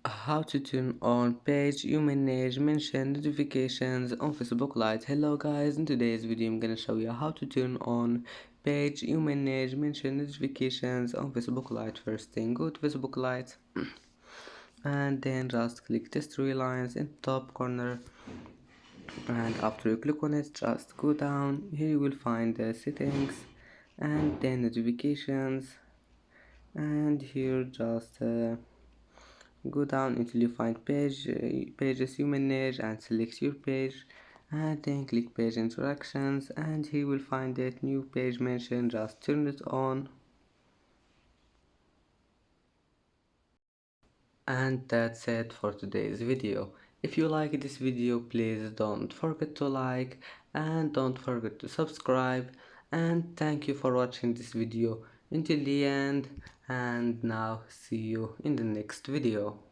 How to turn on page you manage mention notifications on Facebook Lite. Hello guys, in today's video I'm gonna show you how to turn on page you manage mention notifications on Facebook Lite. First thing, go to Facebook Lite and then just click these three lines in top corner, and after you click on it just go down. Here you will find the settings and then notifications, and here just go down until you find pages you manage and select your page, and then click page interactions, and here you will find that new page mention. Just turn it on, and that's it for today's video. If you like this video, please don't forget to like and don't forget to subscribe, and thank you for watching this video until the end, and now see you in the next video.